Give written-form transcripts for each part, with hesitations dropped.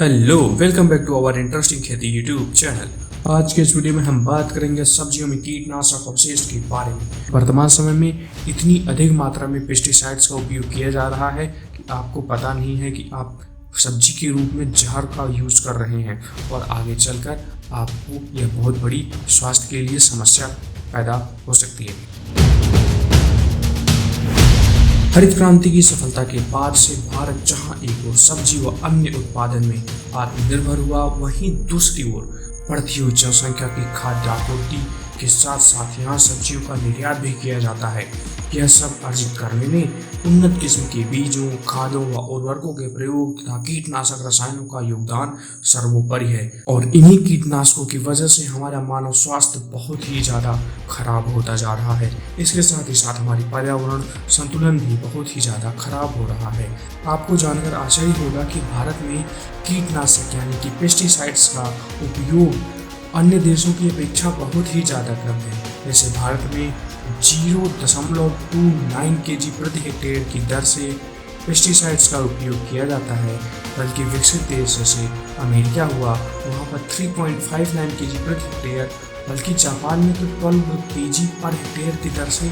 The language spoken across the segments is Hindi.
Hello, welcome back to our interesting खेती यूट्यूब चैनल। आज के इस वीडियो में हम बात करेंगे सब्जियों में कीटनाशक अवशेष के बारे में। वर्तमान समय में इतनी अधिक मात्रा में पेस्टिसाइड्स का उपयोग किया जा रहा है कि आपको पता नहीं है कि आप सब्जी के रूप में जहर का यूज कर रहे हैं और आगे चलकर आपको यह बहुत बड़ी स्वास्थ्य के लिए समस्या पैदा हो सकती है। हरित क्रांति की सफलता के बाद से भारत जहां एक ओर सब्जी व अन्य उत्पादन में आत्मनिर्भर हुआ, वहीं दूसरी ओर बढ़ती हुई जनसंख्या की खाद्य आपूर्ति के साथ साथ यहाँ सब्जियों का निर्यात भी किया जाता है। यह सब अर्जित करने में उन्नत किस्म के बीजों, खादों व उर्वरकों के प्रयोग तथा कीटनाशक रसायनों का योगदान सर्वोपरि है और इन्हीं कीटनाशकों की वजह से हमारा मानव स्वास्थ्य बहुत ही ज्यादा खराब होता जा रहा है। इसके साथ ही साथ हमारी पर्यावरण संतुलन भी बहुत ही ज्यादा खराब हो रहा है। आपको जानकर आश्चर्य होगा कि भारत में कीटनाशक यानी कि पेस्टिसाइड्स का उपयोग अन्य देशों की अपेक्षा बहुत ही ज़्यादा कम है। जैसे भारत में 0.29 kg प्रति हेक्टेयर की दर से पेस्टिसाइड्स का उपयोग किया जाता है, बल्कि विकसित देश जैसे अमेरिका हुआ, वहाँ पर 3.59 kg प्रति हेक्टेयर, बल्कि जापान में तो 12 kg पर हेक्टेयर की दर से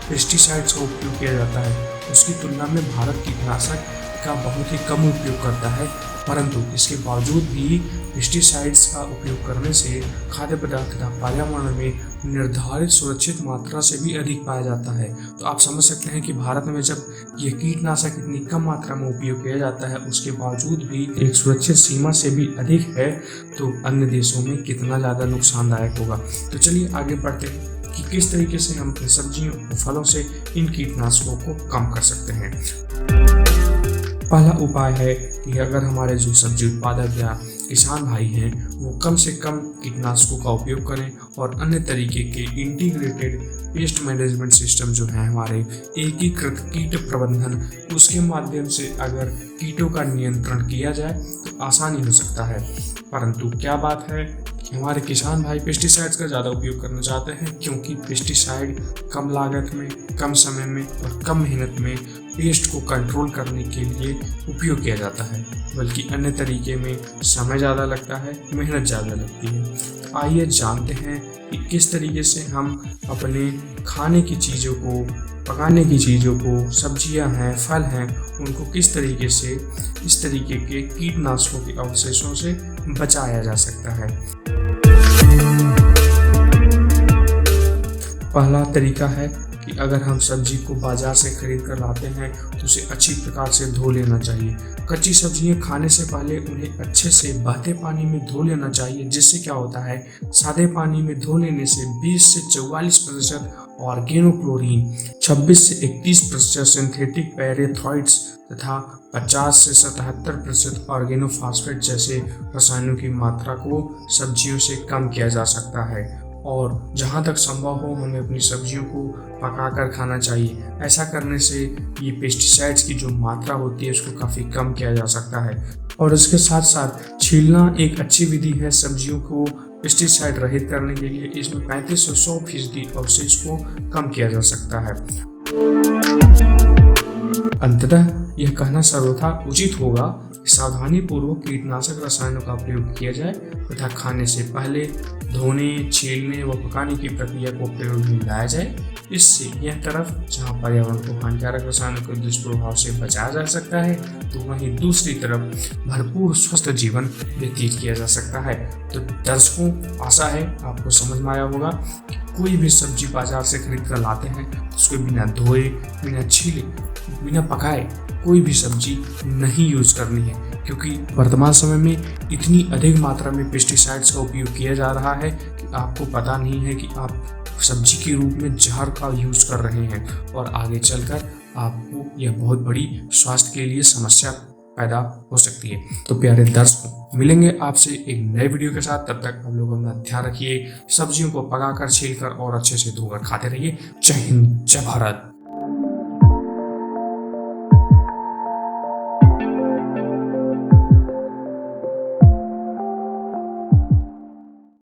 पेस्टिसाइड्स का उपयोग किया जाता है। उसकी तुलना में भारत कीटनाशक का बहुत ही कम उपयोग करता है, परंतु इसके बावजूद भी पेस्टिसाइड्स का उपयोग करने से खाद्य पदार्थ तथा पर्यावरण में निर्धारित सुरक्षित मात्रा से भी अधिक पाया जाता है। तो आप समझ सकते हैं कि भारत में जब ये कीटनाशक इतनी कम मात्रा में उपयोग किया जाता है, उसके बावजूद भी एक सुरक्षित सीमा से भी अधिक है, तो अन्य देशों में कितना ज़्यादा नुकसानदायक होगा। तो चलिए आगे बढ़ते हैं कि किस तरीके से हम अपने सब्जियों और फलों से इन कीटनाशकों को कम कर सकते हैं। पहला उपाय है कि अगर हमारे जो सब्जी उत्पादक या किसान भाई हैं वो कम से कम कीटनाशकों का उपयोग करें और अन्य तरीके के इंटीग्रेटेड पेस्ट मैनेजमेंट सिस्टम जो है हमारे एकीकृत कीट प्रबंधन, उसके माध्यम से अगर कीटों का नियंत्रण किया जाए तो आसानी हो सकता है। परंतु क्या बात है कि हमारे किसान भाई पेस्टिसाइड्स का ज़्यादा उपयोग करना चाहते हैं, क्योंकि पेस्टिसाइड कम लागत में, कम समय में और कम मेहनत में पेस्ट को कंट्रोल करने के लिए उपयोग किया जाता है, बल्कि अन्य तरीके में समय ज़्यादा लगता है, मेहनत ज़्यादा लगती है। तो आइए जानते हैं कि किस तरीके से हम अपने खाने की चीज़ों को, पकाने की चीज़ों को, सब्जियां हैं, फल हैं, उनको किस तरीके से इस तरीके के कीटनाशकों के अवशेषों से बचाया जा सकता है। पहला तरीका है कि अगर हम सब्जी को बाजार से खरीद कर लाते हैं तो उसे अच्छी प्रकार से धो लेना चाहिए। कच्ची सब्जियां खाने से पहले उन्हें अच्छे से बहते पानी में धो लेना चाहिए, जिससे क्या होता है, सादे पानी में धो लेने से 20 से 44% ऑर्गेनोक्लोरीन, 26 से 31% सिंथेटिक पैरेथ्रॉइड्स तथा 50 से 77% ऑर्गेनोफॉस्फेट जैसे रसायनों की मात्रा को सब्जियों से कम किया जा सकता है। और जहाँ तक संभव हो हमें अपनी सब्जियों को पकाकर खाना चाहिए। ऐसा करने से ये पेस्टिसाइड्स की जो मात्रा होती है उसको काफ़ी कम किया जा सकता है। और इसके साथ साथ छीलना एक अच्छी विधि है सब्जियों को पेस्टिसाइड रहित करने के लिए। इसमें 35 से 100% अवशेष को कम किया जा सकता है। अंततः यह कहना सर्वथा उचित होगा कि सावधानी पूर्वक कीटनाशक रसायनों का प्रयोग किया जाए तथा खाने से पहले धोने, छीलने व पकाने की प्रक्रिया को प्रयोग में लाया जाए। इससे यह तरफ जहां पर्यावरण को हानिकारक रसायनों के दुष्प्रभाव से बचाया जा सकता है, तो वहीं दूसरी तरफ भरपूर स्वस्थ जीवन व्यतीत किया जा सकता है। तो दर्शकों, आशा है आपको समझ में आया होगा कि कोई भी सब्जी बाजार से खरीद कर लाते हैं उसको बिना धोए, बिना छीले, बिना पकाए कोई भी सब्जी नहीं यूज करनी है, क्योंकि वर्तमान समय में इतनी अधिक मात्रा में पेस्टिसाइड्स का उपयोग किया जा रहा है कि आपको पता नहीं है कि आप सब्जी के रूप में जहर का यूज कर रहे हैं और आगे चलकर आपको यह बहुत बड़ी स्वास्थ्य के लिए समस्या पैदा हो सकती है। तो प्यारे दर्शकों, मिलेंगे आपसे एक नए वीडियो के साथ। तब तक आप लोग अपना ध्यान रखिए, सब्जियों को पकाकर, छीलकर और अच्छे से धोकर खाते रहिए। जय हिंद, जय भारत।